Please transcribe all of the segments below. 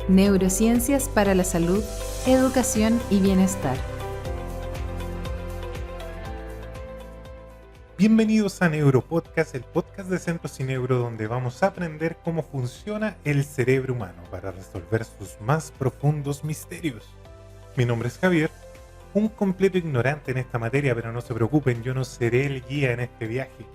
Neurociencias para la salud, educación y bienestar. Bienvenidos a Neuropodcast, el podcast de Centros y Neuro, donde vamos a aprender cómo funciona el cerebro humano para resolver sus más profundos misterios. Mi nombre es Javier, un completo ignorante en esta materia, pero no se preocupen, yo no seré el guía en este viaje.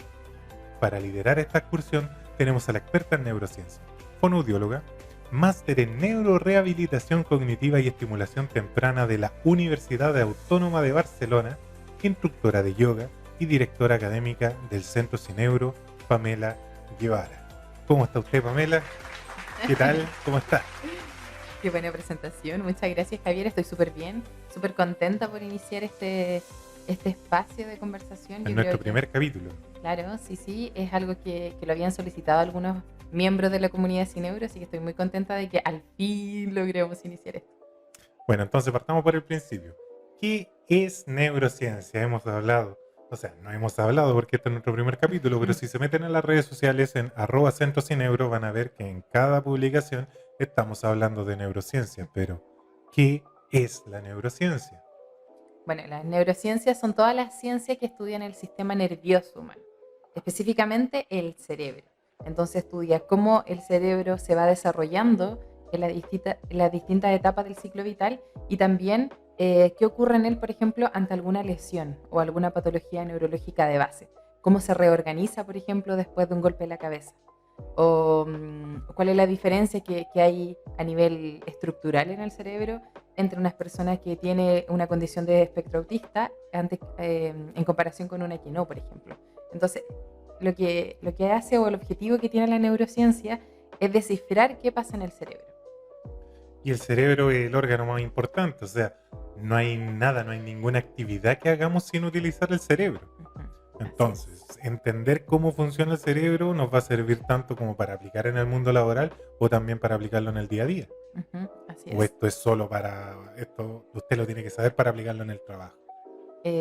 Para liderar esta excursión tenemos a la experta en neurociencia, fonoaudióloga, máster en neurorehabilitación cognitiva y estimulación temprana de la Universidad Autónoma de Barcelona, instructora de yoga y directora académica del Centro Cineuro, Pamela Guevara. ¿Cómo está usted, Pamela? ¿Qué tal? ¿Cómo está? Qué buena presentación. Muchas gracias, Javier. Estoy súper bien, súper contenta por iniciar este espacio de conversación. En nuestro primer capítulo. Claro, sí. Es algo que lo habían solicitado algunos miembros de la comunidad Cineuro, así que estoy muy contenta de que al fin logremos iniciar esto. Bueno, entonces partamos por el principio. ¿Qué es neurociencia? No hemos hablado porque este es nuestro primer capítulo, pero si se meten en las redes sociales en @centrocineuro van a ver que en cada publicación estamos hablando de neurociencia. Pero, ¿qué es la neurociencia? Bueno, las neurociencias son todas las ciencias que estudian el sistema nervioso humano, específicamente el cerebro. Entonces estudia cómo el cerebro se va desarrollando en las distintas etapas del ciclo vital y también qué ocurre en él, por ejemplo, ante alguna lesión o alguna patología neurológica de base. Cómo se reorganiza, por ejemplo, después de un golpe en la cabeza. O cuál es la diferencia que hay a nivel estructural en el cerebro entre unas personas que tienen una condición de espectro autista en comparación con una que no, por ejemplo. Entonces, lo que hace o el objetivo que tiene la neurociencia es descifrar qué pasa en el cerebro. Y el cerebro es el órgano más importante, o sea, no hay ninguna actividad que hagamos sin utilizar el cerebro. Entonces, entender cómo funciona el cerebro nos va a servir tanto como para aplicar en el mundo laboral o también para aplicarlo en el día a día. Así O es. esto es solo usted lo tiene que saber para aplicarlo en el trabajo.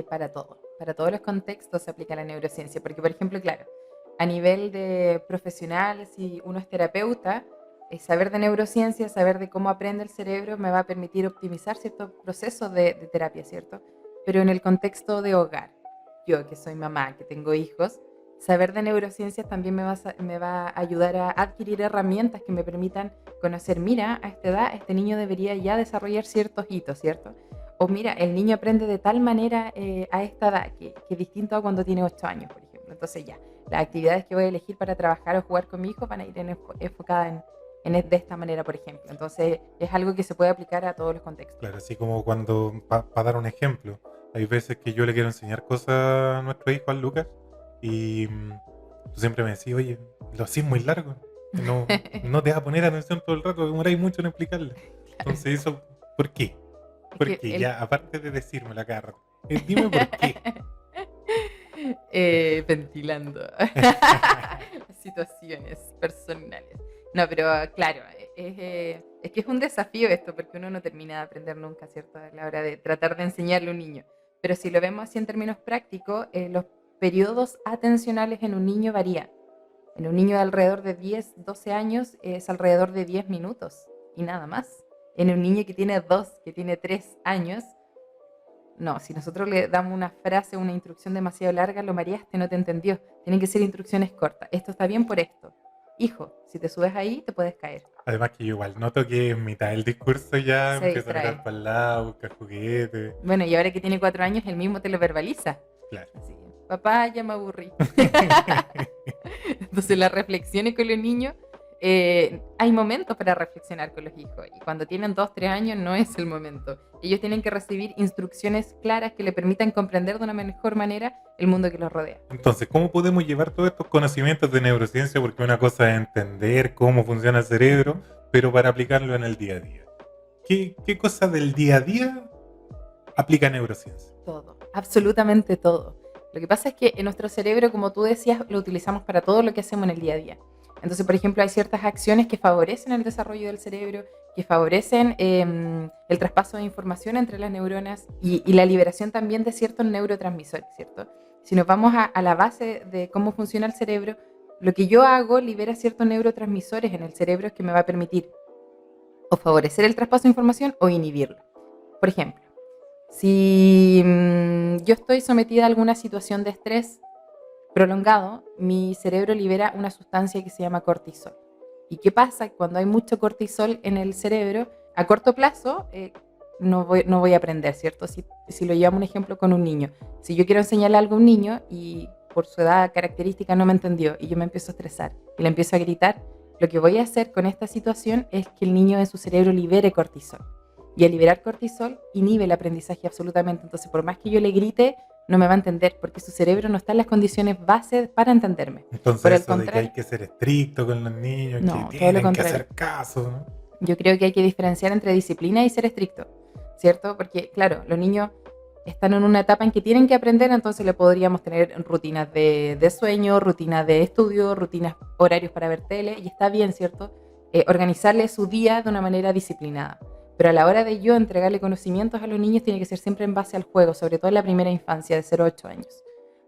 Para todos los contextos se aplica la neurociencia, porque por ejemplo, claro, a nivel de profesional, si uno es terapeuta, saber de neurociencia, saber de cómo aprende el cerebro me va a permitir optimizar ciertos procesos de terapia, ¿cierto? Pero en el contexto de hogar, yo que soy mamá, que tengo hijos, saber de neurociencias también me va a ayudar a adquirir herramientas que me permitan conocer, mira, a esta edad este niño debería ya desarrollar ciertos hitos, ¿cierto? O mira, el niño aprende de tal manera a esta edad que es distinto a cuando tiene 8 años, por ejemplo. Entonces ya, las actividades que voy a elegir para trabajar o jugar con mi hijo van a ir enfocadas de esta manera, por ejemplo. Entonces es algo que se puede aplicar a todos los contextos. Claro, así como cuando, para dar un ejemplo, hay veces que yo le quiero enseñar cosas a nuestro hijo, al Lucas, y tú siempre me decís, oye, lo hacís muy largo, no te vas a poner atención todo el rato, demoráis mucho en explicarle. Entonces eso, ¿por qué? Porque ya, aparte de decirme la cara, dime por qué. Ventilando las situaciones personales. No, pero claro, es que es un desafío esto, porque uno no termina de aprender nunca, ¿cierto? A la hora de tratar de enseñarle a un niño. Pero si lo vemos así en términos prácticos, los periodos atencionales en un niño varían. En un niño de alrededor de 10, 12 años es alrededor de 10 minutos y nada más. En un niño que tiene 2, que tiene 3 años, no, si nosotros le damos una frase, una instrucción demasiado larga, lo mareaste, no te entendió. Tienen que ser instrucciones cortas. Esto está bien por esto. Hijo, si te subes ahí, te puedes caer. Además que yo igual noto que en mitad del discurso ya Se empieza a distrae. mirar para el lado, buscar juguetes. Bueno, y ahora que tiene 4 años, él mismo te lo verbaliza. Claro. Así, papá, ya me aburrí. Entonces las reflexiones con los niños, hay momentos para reflexionar con los hijos y cuando tienen 2, 3 años no es el momento. Ellos tienen que recibir instrucciones claras que le permitan comprender de una mejor manera el mundo que los rodea. Entonces, ¿cómo podemos llevar todos estos conocimientos de neurociencia? Porque una cosa es entender cómo funciona el cerebro, pero para aplicarlo en el día a día. ¿Qué cosa del día a día aplica neurociencia? Todo, absolutamente todo. Lo que pasa es que en nuestro cerebro, como tú decías, lo utilizamos para todo lo que hacemos en el día a día. Entonces, por ejemplo, hay ciertas acciones que favorecen el desarrollo del cerebro, que favorecen el traspaso de información entre las neuronas y la liberación también de ciertos neurotransmisores, ¿cierto? Si nos vamos a la base de cómo funciona el cerebro, lo que yo hago libera ciertos neurotransmisores en el cerebro que me va a permitir o favorecer el traspaso de información o inhibirlo. Por ejemplo, si yo estoy sometida a alguna situación de estrés prolongado, mi cerebro libera una sustancia que se llama cortisol. ¿Y qué pasa? Cuando hay mucho cortisol en el cerebro, a corto plazo no voy a aprender, ¿cierto? Si lo llevamos un ejemplo con un niño. Si yo quiero enseñarle algo a un niño y por su edad característica no me entendió y yo me empiezo a estresar y le empiezo a gritar, lo que voy a hacer con esta situación es que el niño en su cerebro libere cortisol. Y al liberar cortisol, inhibe el aprendizaje absolutamente. Entonces, por más que yo le grite, no me va a entender, porque su cerebro no está en las condiciones base para entenderme. Entonces Por el eso de que hay que ser estricto con los niños, No, que todo lo tienen que contrario. hacer caso, ¿no? Yo creo que hay que diferenciar entre disciplina y ser estricto, ¿cierto? Porque, claro, los niños están en una etapa en que tienen que aprender, entonces le podríamos tener rutinas de sueño, rutinas de estudio, rutinas, horarios para ver tele, y está bien, ¿cierto? Organizarle su día de una manera disciplinada. Pero a la hora de yo entregarle conocimientos a los niños tiene que ser siempre en base al juego, sobre todo en la primera infancia, de 0 a 8 años.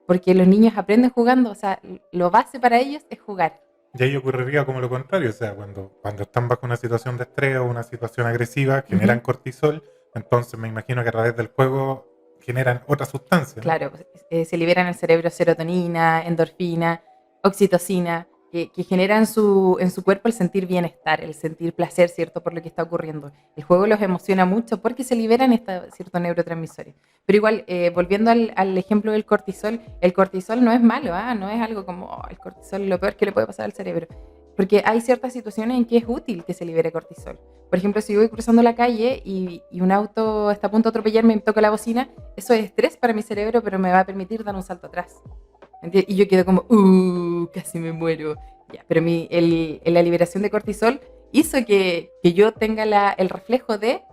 Porque los niños aprenden jugando, o sea, lo base para ellos es jugar. Y ahí ocurriría como lo contrario, o sea, cuando están bajo una situación de estrés o una situación agresiva, generan cortisol, entonces me imagino que a través del juego generan otra sustancia, ¿no? Claro, se libera en el cerebro serotonina, endorfina, oxitocina, que genera en su cuerpo el sentir bienestar, el sentir placer, ¿cierto? Por lo que está ocurriendo. El juego los emociona mucho porque se liberan ciertos neurotransmisores. Pero igual, volviendo al ejemplo del cortisol, el cortisol no es malo, no es algo como el cortisol es lo peor que le puede pasar al cerebro. Porque hay ciertas situaciones en que es útil que se libere cortisol. Por ejemplo, si voy cruzando la calle y un auto está a punto de atropellarme y me toca la bocina, eso es estrés para mi cerebro, pero me va a permitir dar un salto atrás. Y yo quedo como, casi me muero. Ya, pero la liberación de cortisol hizo que yo tenga el reflejo de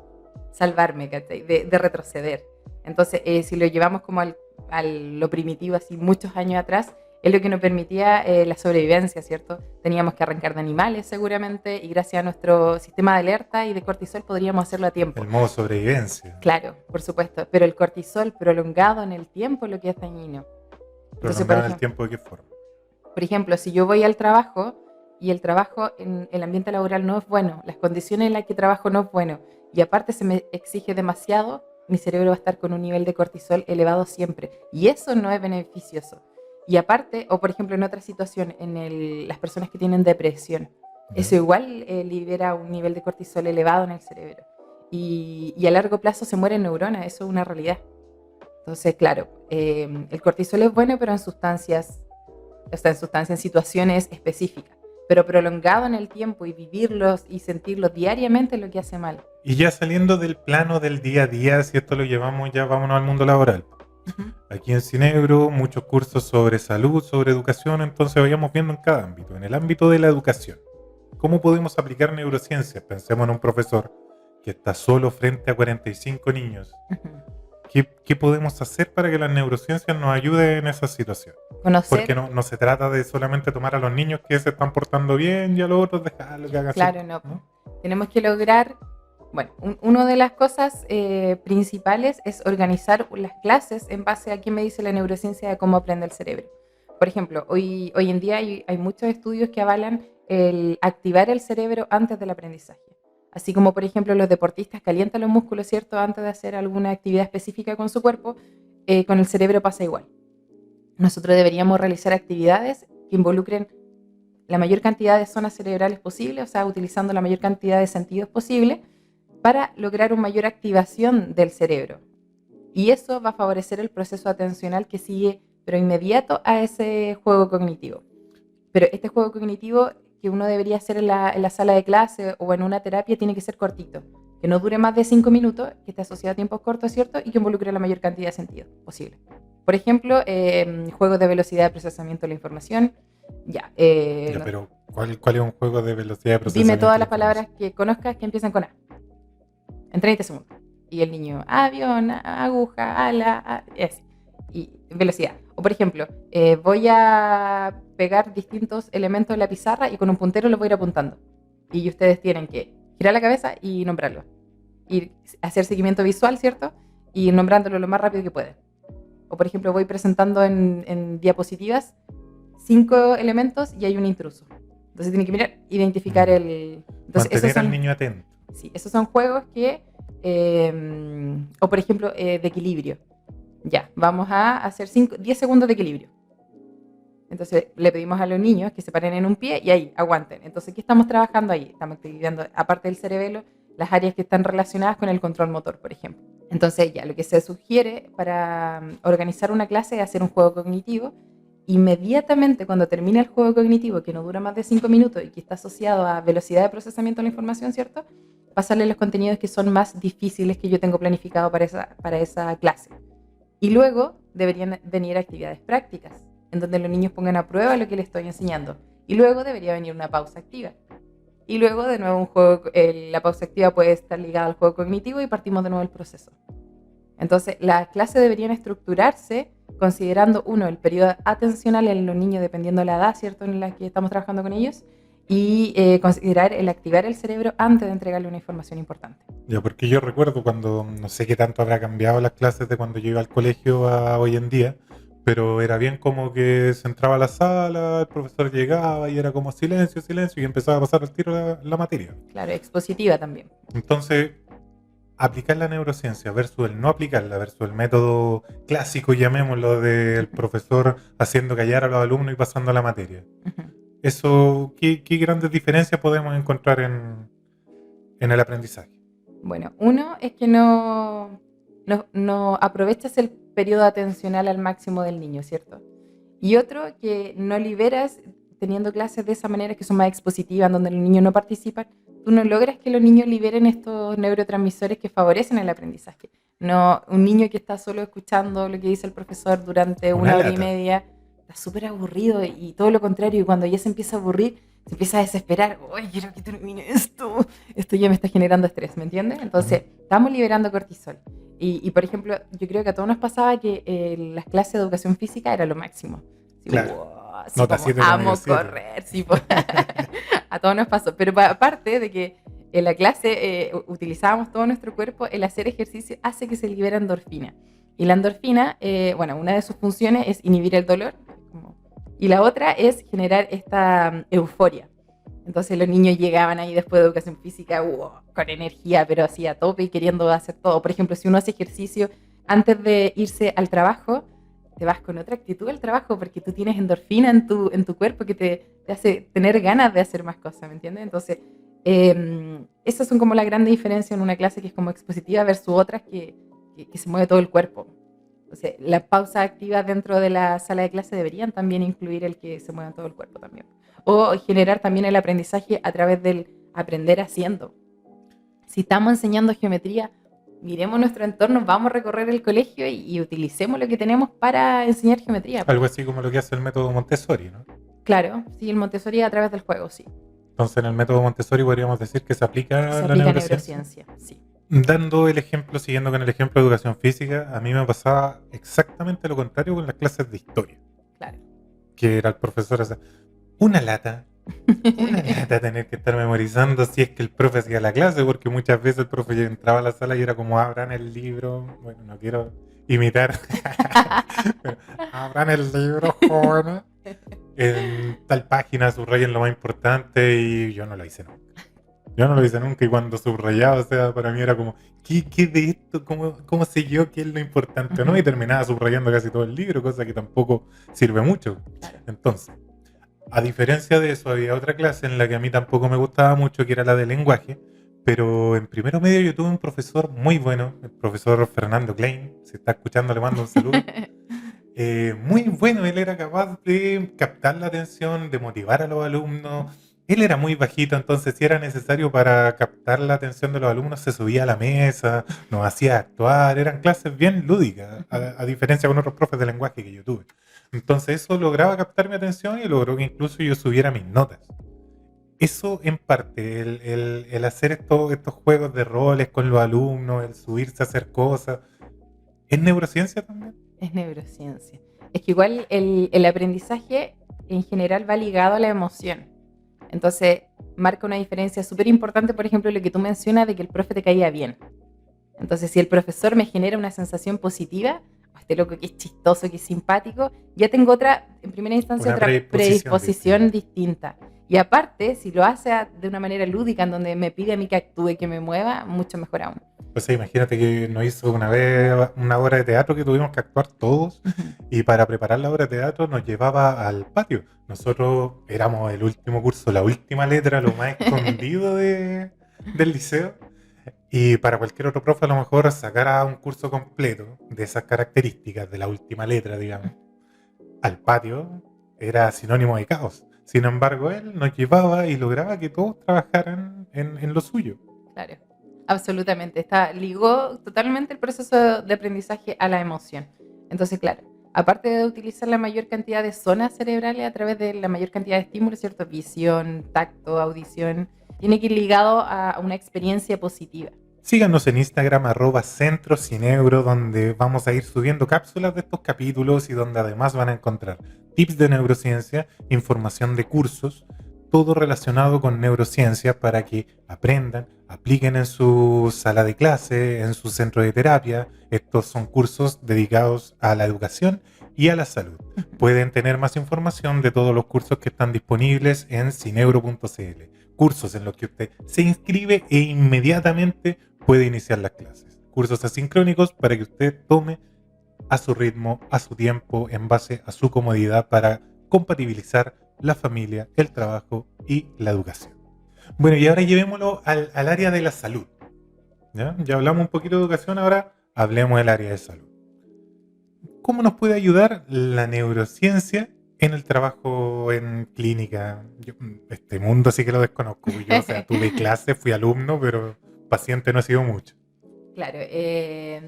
salvarme, ¿cachai? De retroceder. Entonces, si lo llevamos como a lo primitivo, así muchos años atrás, es lo que nos permitía la sobrevivencia, ¿cierto? Teníamos que arrancar de animales seguramente y gracias a nuestro sistema de alerta y de cortisol podríamos hacerlo a tiempo. El modo sobrevivencia. Claro, por supuesto, pero el cortisol prolongado en el tiempo es lo que es dañino. Entonces, ¿Prolongado en el tiempo de qué forma? por ejemplo, si yo voy al trabajo y el trabajo en el ambiente laboral no es bueno, las condiciones en las que trabajo no es bueno y aparte se me exige demasiado, mi cerebro va a estar con un nivel de cortisol elevado siempre y eso no es beneficioso. Y aparte, o por ejemplo en otra situación, las personas que tienen depresión, eso igual libera un nivel de cortisol elevado en el cerebro y a largo plazo se mueren neuronas, eso es una realidad. Entonces, claro, el cortisol es bueno, pero en situaciones específicas. Pero prolongado en el tiempo y vivirlos y sentirlos diariamente es lo que hace mal. Y ya saliendo del plano del día a día, si esto lo llevamos ya, vámonos al mundo laboral. Aquí en Cinebro, muchos cursos sobre salud, sobre educación, entonces vayamos viendo en cada ámbito. En el ámbito de la educación, ¿cómo podemos aplicar neurociencias? Pensemos en un profesor que está solo frente a 45 niños. ¿Qué podemos hacer para que las neurociencias nos ayuden en esa situación? Porque no se trata de solamente tomar a los niños que se están portando bien y a los otros dejarlo que hagan. Claro, no. Tenemos que lograr, bueno, una de las cosas principales es organizar las clases en base a qué me dice la neurociencia de cómo aprende el cerebro. Por ejemplo, hoy en día hay muchos estudios que avalan el activar el cerebro antes del aprendizaje. Así como, por ejemplo, los deportistas calientan los músculos, ¿cierto? Antes de hacer alguna actividad específica con su cuerpo, con el cerebro pasa igual. Nosotros deberíamos realizar actividades que involucren la mayor cantidad de zonas cerebrales posible, o sea, utilizando la mayor cantidad de sentidos posible para lograr una mayor activación del cerebro. Y eso va a favorecer el proceso atencional que sigue, pero inmediato a ese juego cognitivo. Pero este juego cognitivo que uno debería hacer en la sala de clase o en una terapia tiene que ser cortito, que no dure más de 5 minutos, que esté asociado a tiempos cortos, ¿cierto? Y que involucre la mayor cantidad de sentidos posible. Por ejemplo, juegos de velocidad de procesamiento de la información. Pero ¿cuál es un juego de velocidad de procesamiento? Dime todas las palabras que conozcas que empiezan con A. En 30 segundos. Y el niño, avión, aguja, ala, así. Y velocidad. O por ejemplo, voy a pegar distintos elementos en la pizarra y con un puntero los voy a ir apuntando. Y ustedes tienen que girar la cabeza y nombrarlo. Y hacer seguimiento visual, ¿cierto? Y nombrándolo lo más rápido que pueden. O por ejemplo, voy presentando en diapositivas 5 elementos y hay un intruso. Entonces tienen que mirar, identificar el... Entonces, mantener al niño atento. Sí, esos son juegos que, o por ejemplo, de equilibrio. Ya, vamos a hacer 10 segundos de equilibrio. Entonces le pedimos a los niños que se paren en un pie y ahí, aguanten. Entonces, ¿qué estamos trabajando ahí? Estamos equilibrando, aparte del cerebelo, las áreas que están relacionadas con el control motor, por ejemplo. Entonces, ya, lo que se sugiere para organizar una clase es hacer un juego cognitivo. Inmediatamente cuando termina el juego cognitivo, que no dura más de 5 minutos y que está asociado a velocidad de procesamiento de la información, ¿cierto? Pasarle los contenidos que son más difíciles que yo tengo planificado para esa clase. Y luego deberían venir actividades prácticas, en donde los niños pongan a prueba lo que les estoy enseñando. Y luego debería venir una pausa activa. Y luego, de nuevo, un juego, la pausa activa puede estar ligada al juego cognitivo y partimos de nuevo el proceso. Entonces, las clases deberían estructurarse considerando, uno, el periodo atencional en los niños, dependiendo de la edad, ¿cierto?, en la que estamos trabajando con ellos, y considerar el activar el cerebro antes de entregarle una información importante. Ya, porque yo recuerdo cuando, no sé qué tanto habrá cambiado las clases de cuando yo iba al colegio a hoy en día, pero era bien como que se entraba a la sala, el profesor llegaba y era como silencio, silencio, y empezaba a pasar al tiro la materia. Claro, expositiva también. Entonces, aplicar la neurociencia versus el no aplicarla, versus el método clásico, llamémoslo, del profesor haciendo callar a los alumnos y pasando la materia. Uh-huh. Eso, ¿qué grandes diferencias podemos encontrar en el aprendizaje? Bueno, uno es que no aprovechas el periodo atencional al máximo del niño, ¿cierto? Y otro, que no liberas, teniendo clases de esa manera que son más expositivas, donde los niños no participan, tú no logras que los niños liberen estos neurotransmisores que favorecen el aprendizaje. No, un niño que está solo escuchando lo que dice el profesor durante una hora y media, está súper aburrido, y todo lo contrario, y cuando ya se empieza a aburrir, se empieza a desesperar. ¡Ay, quiero que termine esto! Esto ya me está generando estrés, ¿me entiendes? Entonces, estamos liberando cortisol. Y por ejemplo, yo creo que a todos nos pasaba que las clases de educación física era lo máximo. Así, claro. Wow, así Nota como, 7, amo correr. Sí, a todos nos pasó. Pero aparte de que en la clase utilizábamos todo nuestro cuerpo, el hacer ejercicio hace que se libere endorfina. Y la endorfina, bueno, una de sus funciones es inhibir el dolor, y la otra es generar esta euforia. Entonces los niños llegaban ahí después de educación física con energía, pero así a tope y queriendo hacer todo. Por ejemplo, si uno hace ejercicio antes de irse al trabajo, te vas con otra actitud al trabajo porque tú tienes endorfina en tu cuerpo que te hace tener ganas de hacer más cosas, ¿me entiendes? Entonces, esas son como la gran diferencia en una clase que es como expositiva versus otras que se mueve todo el cuerpo. Entonces, las pausas activas dentro de la sala de clase deberían también incluir el que se mueva todo el cuerpo también. O generar también el aprendizaje a través del aprender haciendo. Si estamos enseñando geometría, miremos nuestro entorno, vamos a recorrer el colegio y utilicemos lo que tenemos para enseñar geometría. Algo así como lo que hace el método Montessori, ¿no? Claro, sí, el Montessori a través del juego, sí. Entonces, en el método Montessori podríamos decir que se aplica la neurociencia. Sí. Dando el ejemplo, siguiendo con el ejemplo de educación física, a mí me pasaba exactamente lo contrario con las clases de historia. Claro. Que era el profesor, o sea, una lata tener que estar memorizando si es que el profe hacía la clase, porque muchas veces el profe entraba a la sala y era como, abran el libro, bueno, no quiero imitar, pero abran el libro, jóvenes, en tal página subrayen lo más importante, y yo no lo hice nunca. Y cuando subrayaba, o sea, para mí era como, ¿qué de esto? ¿Cómo sé yo qué es lo importante, no? Y terminaba subrayando casi todo el libro, cosa que tampoco sirve mucho. Entonces, a diferencia de eso, había otra clase en la que a mí tampoco me gustaba mucho, que era la de lenguaje, pero en primero medio yo tuve un profesor muy bueno, el profesor Fernando Klein, si está escuchando le mando un saludo. Muy bueno, él era capaz de captar la atención, de motivar a los alumnos. Él era muy bajito, entonces si era necesario para captar la atención de los alumnos, se subía a la mesa, nos hacía actuar, eran clases bien lúdicas, a diferencia de otros profes de lenguaje que yo tuve. Entonces eso lograba captar mi atención y logró que incluso yo subiera mis notas. Eso en parte, el hacer estos juegos de roles con los alumnos, el subirse a hacer cosas, ¿es neurociencia también? Es neurociencia. Es que igual el aprendizaje en general va ligado a la emoción. Entonces, marca una diferencia súper importante, por ejemplo, lo que tú mencionas de que el profe te caía bien. Entonces, si el profesor me genera una sensación positiva, este loco que es chistoso, que es simpático, ya tengo otra, en primera instancia, otra predisposición distinta. Y aparte, si lo hace de una manera lúdica, en donde me pide a mí que actúe, que me mueva, mucho mejor aún. O sea, imagínate que nos hizo una vez una obra de teatro que tuvimos que actuar todos y para preparar la obra de teatro nos llevaba al patio. Nosotros éramos el último curso, la última letra, lo más escondido del liceo. Y para cualquier otro profe a lo mejor sacar a un curso completo de esas características de la última letra, digamos, al patio era sinónimo de caos. Sin embargo, él nos llevaba y lograba que todos trabajaran en lo suyo. Claro, absolutamente. Ligó totalmente el proceso de aprendizaje a la emoción. Entonces, claro, aparte de utilizar la mayor cantidad de zonas cerebrales a través de la mayor cantidad de estímulos, ¿cierto? Visión, tacto, audición, tiene que ir ligado a una experiencia positiva. Síganos en Instagram @centrocineuro, donde vamos a ir subiendo cápsulas de estos capítulos y donde además van a encontrar tips de neurociencia, información de cursos, todo relacionado con neurociencia para que aprendan, apliquen en su sala de clase, en su centro de terapia. Estos son cursos dedicados a la educación y a la salud. Pueden tener más información de todos los cursos que están disponibles en cineuro.cl. Cursos en los que usted se inscribe e inmediatamente puede iniciar las clases. Cursos asincrónicos para que usted tome a su ritmo, a su tiempo, en base a su comodidad para compatibilizar la familia, el trabajo y la educación. Bueno, y ahora llevémoslo al área de la salud. Ya hablamos un poquito de educación, ahora hablemos del área de salud. ¿Cómo nos puede ayudar la neurociencia en el trabajo en clínica? Este mundo sí que lo desconozco. Yo, o sea, tuve clases, fui alumno, pero paciente no he sido mucho. Claro,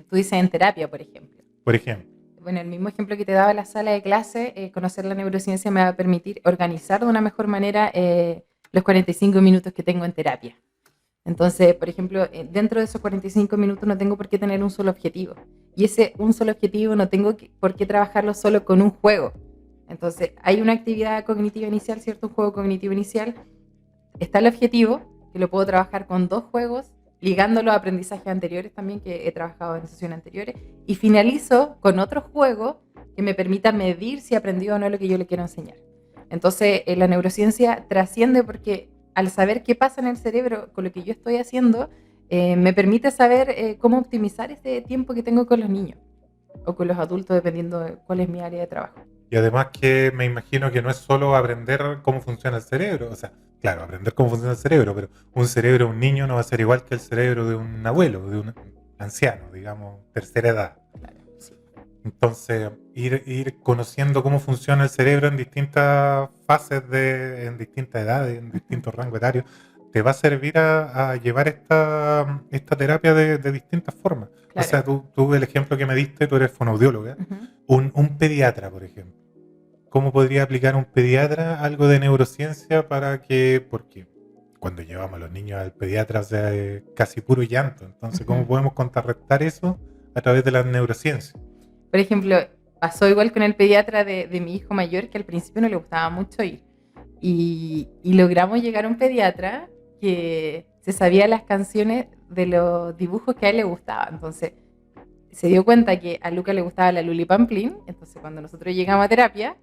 tú dices en terapia, por ejemplo. Por ejemplo. Bueno, el mismo ejemplo que te daba en la sala de clase, conocer la neurociencia me va a permitir organizar de una mejor manera los 45 minutos que tengo en terapia. Entonces, por ejemplo, dentro de esos 45 minutos no tengo por qué tener un solo objetivo. Y ese un solo objetivo no tengo por qué trabajarlo solo con un juego. Entonces, hay una actividad cognitiva inicial, ¿cierto? Un juego cognitivo inicial. Está el objetivo, que lo puedo trabajar con 2 juegos, ligándolo a aprendizajes anteriores también, que he trabajado en sesiones anteriores, y finalizo con otro juego que me permita medir si aprendió o no lo que yo le quiero enseñar. Entonces, la neurociencia trasciende porque al saber qué pasa en el cerebro con lo que yo estoy haciendo, me permite saber cómo optimizar ese tiempo que tengo con los niños o con los adultos, dependiendo de cuál es mi área de trabajo. Y además que me imagino que no es solo aprender cómo funciona el cerebro, o sea, claro, aprender cómo funciona el cerebro, pero un cerebro de un niño no va a ser igual que el cerebro de un abuelo, de un anciano, digamos, tercera edad. Claro, sí. Entonces, ir conociendo cómo funciona el cerebro en distintas fases, en distintas edades, en distintos rangos etarios, te va a servir a llevar esta terapia de distintas formas. Claro. O sea, tú el ejemplo que me diste, tú eres fonoaudióloga, un pediatra, por ejemplo. ¿Cómo podría aplicar un pediatra algo de neurociencia porque cuando llevamos a los niños al pediatra, o sea, es casi puro llanto? Entonces, ¿cómo podemos contrarrestar eso a través de la neurociencia? Por ejemplo, pasó igual con el pediatra de mi hijo mayor, que al principio no le gustaba mucho ir. Y logramos llegar a un pediatra que se sabía las canciones de los dibujos que a él le gustaban. Entonces, se dio cuenta que a Luca le gustaba la Luli Pamplín. Entonces, cuando nosotros llegamos a terapia,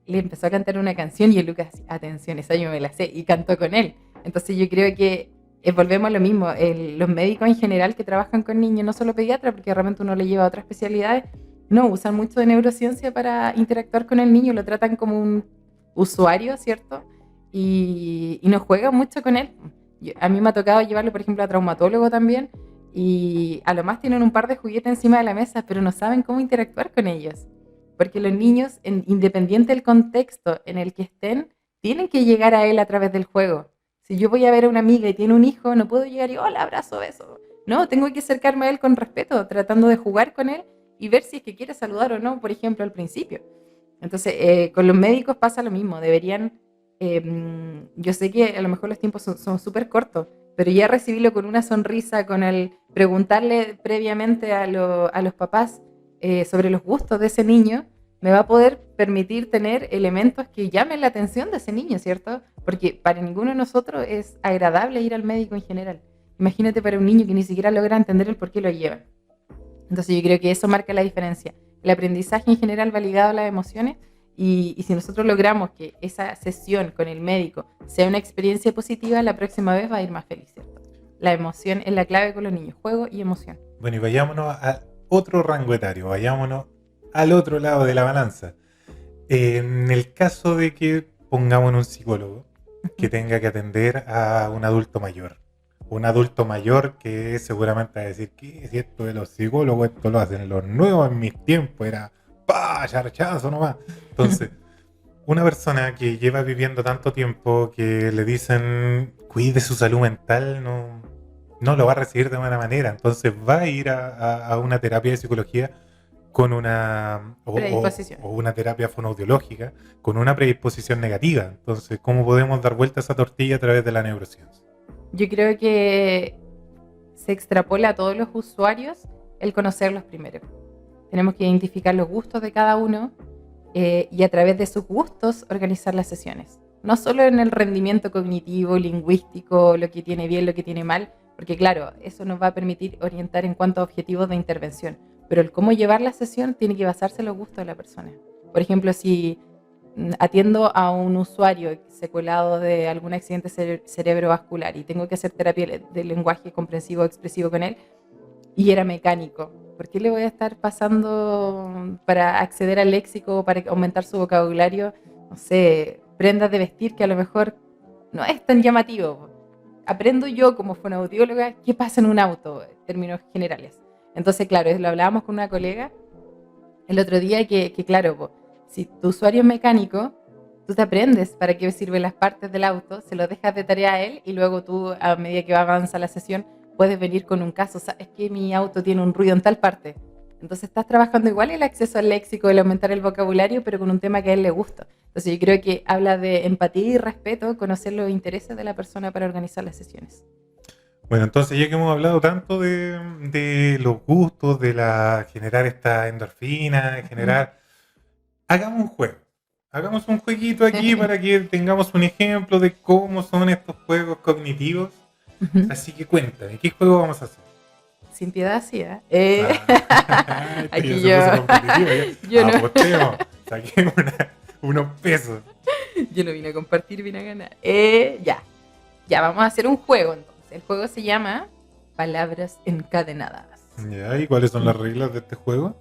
le empezó a cantar una canción y el Lucas, atención, esa yo me la sé, y cantó con él. Entonces yo creo que volvemos a lo mismo, los médicos en general que trabajan con niños, no solo pediatras, porque realmente uno le lleva a otras especialidades, no, usan mucho de neurociencia para interactuar con el niño, lo tratan como un usuario, ¿cierto? Y no juegan mucho con él. A mí me ha tocado llevarlo, por ejemplo, a traumatólogo también, y a lo más tienen un par de juguetes encima de la mesa, pero no saben cómo interactuar con ellos. Porque los niños, independiente del contexto en el que estén, tienen que llegar a él a través del juego. Si yo voy a ver a una amiga y tiene un hijo, no puedo llegar y hola, abrazo, beso. No, tengo que acercarme a él con respeto, tratando de jugar con él y ver si es que quiere saludar o no, por ejemplo, al principio. Entonces, con los médicos pasa lo mismo. Deberían, yo sé que a lo mejor los tiempos son súper cortos, pero ya recibirlo con una sonrisa, con el preguntarle previamente a los papás sobre los gustos de ese niño, me va a poder permitir tener elementos que llamen la atención de ese niño, ¿cierto? Porque para ninguno de nosotros es agradable ir al médico en general. Imagínate para un niño que ni siquiera logra entender el por qué lo llevan. Entonces yo creo que eso marca la diferencia. El aprendizaje en general va ligado a las emociones Y si nosotros logramos que esa sesión con el médico sea una experiencia positiva, la próxima vez va a ir más feliz, ¿cierto? La emoción es la clave con los niños, juego y emoción. Bueno, y vayámonos a otro rango etario, vayámonos al otro lado de la balanza. En el caso de que pongamos un psicólogo que tenga que atender a un adulto mayor. Un adulto mayor que seguramente va a decir, ¿qué es esto de los psicólogos? Esto lo hacen los nuevos, en mis tiempos era charchazo nomás. Entonces, una persona que lleva viviendo tanto tiempo que le dicen cuide su salud mental, no lo va a recibir de buena manera. Entonces va a ir a una terapia de psicología con una Predisposición. o una terapia fonoaudiológica con una predisposición negativa. Entonces, ¿cómo podemos dar vuelta a esa tortilla a través de la neurociencia? Yo creo que se extrapola a todos los usuarios el conocerlos primero. Tenemos que identificar los gustos de cada uno y a través de sus gustos organizar las sesiones. No solo en el rendimiento cognitivo, lingüístico, lo que tiene bien, lo que tiene mal, porque claro, eso nos va a permitir orientar en cuanto a objetivos de intervención. Pero el cómo llevar la sesión tiene que basarse en los gustos de la persona. Por ejemplo, si atiendo a un usuario secuelado de algún accidente cerebrovascular y tengo que hacer terapia de lenguaje comprensivo expresivo con él y era mecánico, ¿por qué le voy a estar pasando para acceder al léxico, para aumentar su vocabulario, no sé, prendas de vestir que a lo mejor no es tan llamativo? Aprendo yo como fonoaudióloga qué pasa en un auto, en términos generales. Entonces, claro, lo hablábamos con una colega el otro día que claro, si tu usuario es mecánico, tú te aprendes para qué sirven las partes del auto, se lo dejas de tarea a él y luego tú, a medida que avanza la sesión, puedes venir con un caso. O sea, es que mi auto tiene un ruido en tal parte. Entonces estás trabajando igual el acceso al léxico, el aumentar el vocabulario, pero con un tema que a él le gusta. Entonces yo creo que habla de empatía y respeto, conocer los intereses de la persona para organizar las sesiones. Bueno, entonces ya que hemos hablado tanto de los gustos, de generar esta endorfina, hagamos un juego. Hagamos un jueguito aquí para que tengamos un ejemplo de cómo son estos juegos cognitivos. Así que cuéntame, ¿qué juego vamos a hacer? Sin piedad, sí, ¿eh? Aquí yo no. Apostemos, saquemos unos pesos. Yo no vine a compartir, vine a ganar. Ya, vamos a hacer un juego entonces. El juego se llama Palabras Encadenadas. Ya, ¿y cuáles son las reglas de este juego?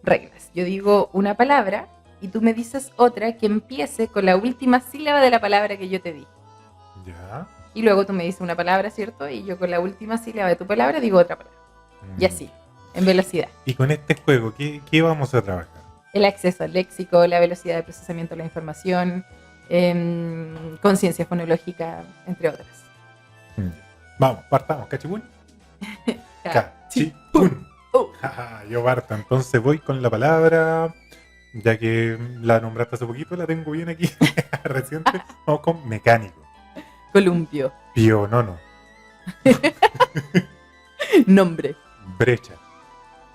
Reglas. Yo digo una palabra y tú me dices otra que empiece con la última sílaba de la palabra que yo te di. Ya. Y luego tú me dices una palabra, ¿cierto? Y yo con la última sílaba de tu palabra digo otra palabra. Y así, en velocidad. Y con este juego, ¿qué vamos a trabajar? El acceso al léxico, la velocidad de procesamiento de la información, conciencia fonológica, entre otras. Vamos, partamos, ¿cachipún? Cachipún. Yo parto, entonces voy con la palabra, ya que la nombraste hace poquito, la tengo bien aquí, reciente. Vamos con mecánico. Columpio. Pionono. Nombre. Brecha.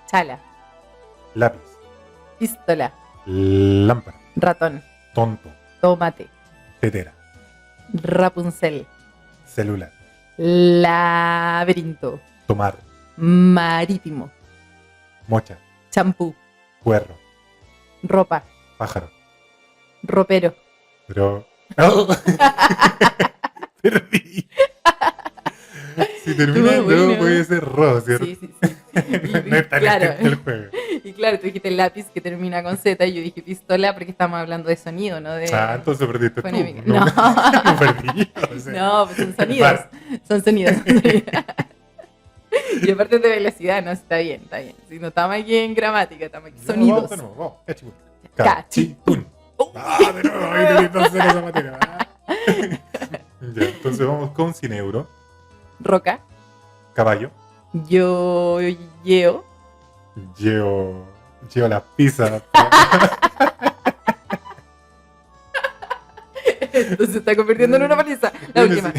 Chala. Lápiz. Pistola. Lámpara. Ratón. Tonto. Tomate. Tetera. Rapunzel. Celular. Laberinto. Tomar. Marítimo. Mocha. Champú. Puerro. Ropa. Pájaro. Ropero. Pero... ¡Oh! Perdí. Si termina en ro, puede ser ro, ¿cierto? Sí. No es tan Claro. el juego. Y claro, tú dijiste lápiz que termina con Z y yo dije pistola porque estamos hablando de sonido, ¿no? De Entonces perdiste tú. fonémica. No, No. no perdí yo. O sea, No, pues son sonidos. Son sonidos. Y aparte de velocidad, no, está bien. Si no estamos aquí en gramática, estamos aquí. Sonidos. Vamos, cachipún. Cachipún. De nuevo, ahí tenés que hacer esa materia. Ya, entonces vamos con Cineuro. Roca. Caballo. Yo llevo. Llevo las pizzas. Entonces se está convirtiendo en una paliza. La última.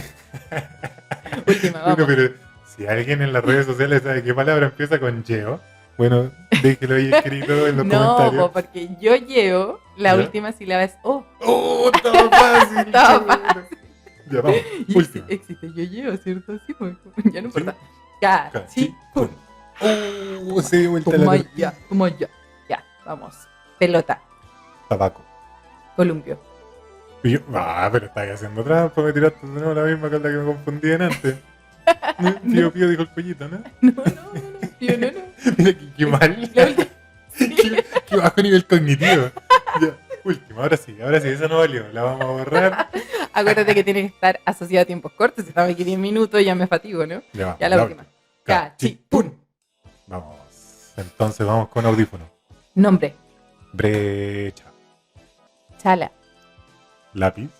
Última, vamos. Bueno, pero si alguien en las redes sociales sabe qué palabra empieza con Yeo, bueno, déjelo ahí escrito en los comentarios. No, porque yo llevo, la ¿Ya? última sílaba es O. ¡Oh, estaba fácil! Estaba fácil. Ya, vamos, Y última. existe yo llevo, ¿cierto? Sí, pues, ya no Sí. importa. Cachipún. Se dio vuelta la tortilla. Toma ya. Ya, vamos. Pelota. Tabaco. Columpio. Y yo, pero estás haciendo trampa, me tiraste de nuevo la misma con la que me confundían antes. Pío, pío, dijo el pollito, ¿no? No, yo no. Mira, qué mal. La última- Qué bajo nivel cognitivo. Ya, último, ahora sí, eso no valió. La vamos a borrar. Acuérdate que tiene que estar asociado a tiempos cortos. Si estaba aquí 10 minutos, ya me fatigo, ¿no? Ya, Ya la última. Cachipún. Vamos. Entonces vamos con audífono. Nombre. Brecha. Chala. Lápiz.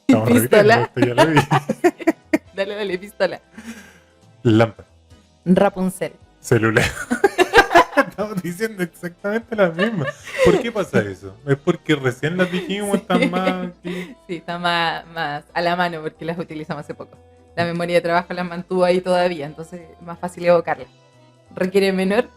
Estamos Pistola. repitiendo, esto ya lo vi. Dale, pistola. Lámpara. Rapunzel. Celular. Estamos diciendo exactamente la misma. ¿Por qué pasa eso? ¿Es porque recién las dijimos, Sí. están más aquí? Sí, está más a la mano porque las utilizamos hace poco. La memoria de trabajo las mantuvo ahí todavía, entonces es más fácil evocarlas. Requiere menor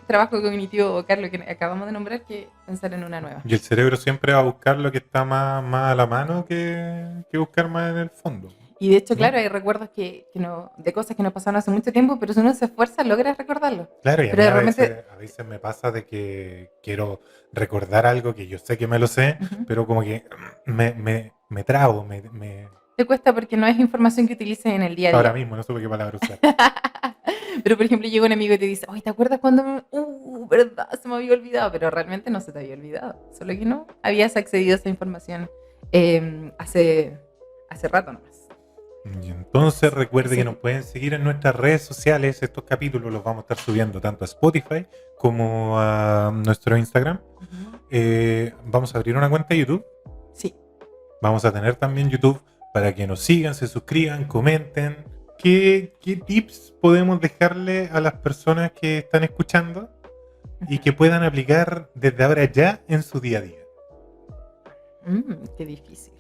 trabajo cognitivo evocar lo que acabamos de nombrar que pensar en una nueva. Y el cerebro siempre va a buscar lo que está más a la mano que buscar más en el fondo. Y de hecho, ¿no? claro, hay recuerdos que no, de cosas que nos pasaron hace mucho tiempo, pero si uno se esfuerza, logra recordarlo. Claro, y a Pero mí realmente- a veces me pasa de que quiero recordar algo que yo sé que me lo sé, Ujú. pero como que me trabo, Te cuesta porque no es información que utilices en el día a día. ahora mismo no supe qué palabra usar. Pero, por ejemplo, llega un amigo y te dice, oye, ¿te acuerdas cuando verdad, se me había olvidado? Pero realmente no se te había olvidado. Solo que no habías accedido a esa información hace rato nomás. Y entonces recuerde Sí. que nos pueden seguir en nuestras redes sociales. Estos capítulos los vamos a estar subiendo tanto a Spotify como a nuestro Instagram. Vamos a abrir una cuenta de YouTube. Sí. Vamos a tener también YouTube para que nos sigan, se suscriban, comenten. ¿Qué tips podemos dejarle a las personas que están escuchando y que puedan aplicar desde ahora ya en su día a día? Qué difícil.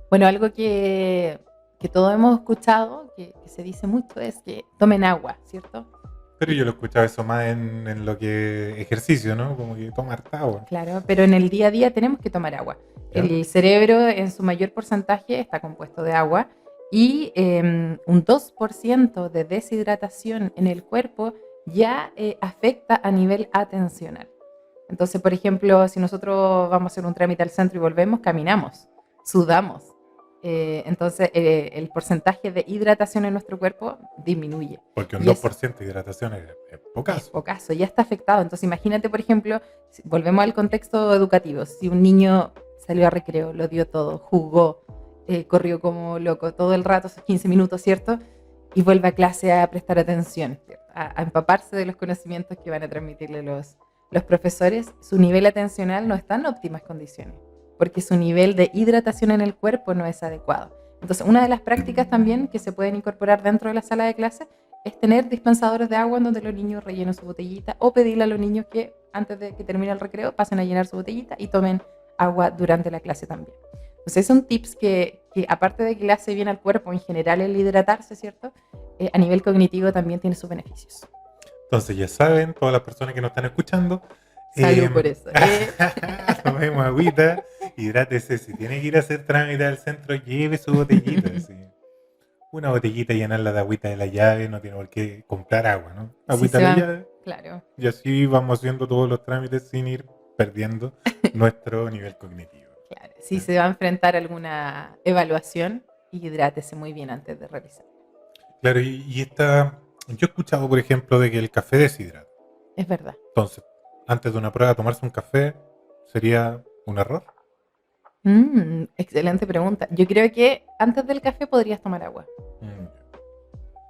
Bueno, algo que todos hemos escuchado, que se dice mucho, es que tomen agua, ¿cierto? Pero yo lo escuchaba eso más en lo que ejercicio, ¿no? Como que tomar agua. Claro, pero en el día a día tenemos que tomar agua. Ya. El cerebro en su mayor porcentaje está compuesto de agua y un 2% de deshidratación en el cuerpo ya afecta a nivel atencional. Entonces, por ejemplo, si nosotros vamos a hacer un trámite al centro y volvemos, caminamos, sudamos. Entonces, el porcentaje de hidratación en nuestro cuerpo disminuye. Porque un Y es- 2% de hidratación es Es pocaso. pocaso, ya está afectado. Entonces, imagínate, por ejemplo, si volvemos al contexto educativo. Si un niño salió a recreo, lo dio todo, jugó, corrió como loco todo el rato, esos 15 minutos, ¿cierto? Y vuelve a clase a prestar atención, ¿cierto? A empaparse de los conocimientos que van a transmitirle los profesores, su nivel atencional no está en óptimas condiciones, porque su nivel de hidratación en el cuerpo no es adecuado. Entonces, una de las prácticas también que se pueden incorporar dentro de la sala de clase es tener dispensadores de agua en donde los niños rellenen su botellita o pedirle a los niños que antes de que termine el recreo pasen a llenar su botellita y tomen agua durante la clase también. Entonces son tips que aparte de que le hace bien al cuerpo en general el hidratarse, ¿cierto? A nivel cognitivo también tiene sus beneficios. Entonces ya saben, todas las personas que nos están escuchando. Salud por eso. Tomemos agüita, hidrátese. Si tiene que ir a hacer trámite al centro, lleve su botellita. Sí. Una botellita, llenarla de agüita de la llave, no tiene por qué comprar agua, ¿no? Agüita se de la va. llave. Claro. Y así vamos haciendo todos los trámites sin ir perdiendo nuestro nivel cognitivo. Claro, si se va a enfrentar a alguna evaluación, hidrátese muy bien antes de realizar. Claro, y esta, yo he escuchado, por ejemplo, de que el café deshidrata. Es verdad. Entonces, antes de una prueba, tomarse un café sería un error. Excelente pregunta. Yo creo que antes del café podrías tomar agua.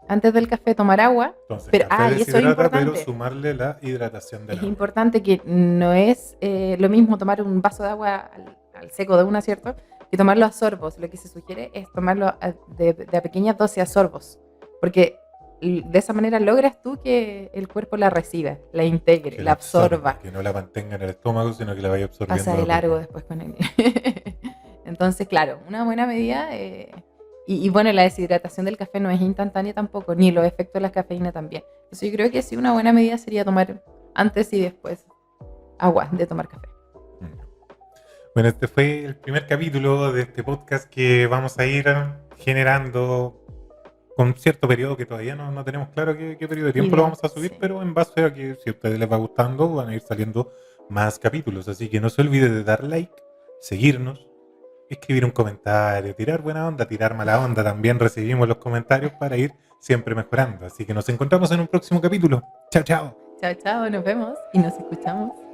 Antes del café tomar agua. Entonces, Pero- café y eso es deshidrata, pero importante. sumarle la hidratación del Es agua. importante que no es lo mismo tomar un vaso de agua al seco de una, ¿cierto? Que tomarlo a sorbos. Lo que se sugiere es tomarlo de a pequeñas dosis a sorbos. Porque de esa manera logras tú que el cuerpo la reciba, la integre, Que la absorba. que no la mantenga en el estómago, sino que la vaya absorbiendo. Pasa de a largo poco. después con él. Entonces, claro, una buena medida. Y bueno, la deshidratación del café no es instantánea tampoco, ni los efectos de la cafeína también. Entonces, yo creo que sí, una buena medida sería tomar antes y después agua de tomar café. Bueno, este fue el primer capítulo de este podcast que vamos a ir generando con cierto periodo que todavía no tenemos claro qué periodo de tiempo lo vamos a subir, Sí. pero en base a que si a ustedes les va gustando van a ir saliendo más capítulos. Así que no se olvide de dar like, seguirnos, escribir un comentario, tirar buena onda, tirar mala onda. También recibimos los comentarios para ir siempre mejorando. Así que nos encontramos en un próximo capítulo. Chao, chao. Chao, chao, nos vemos y nos escuchamos.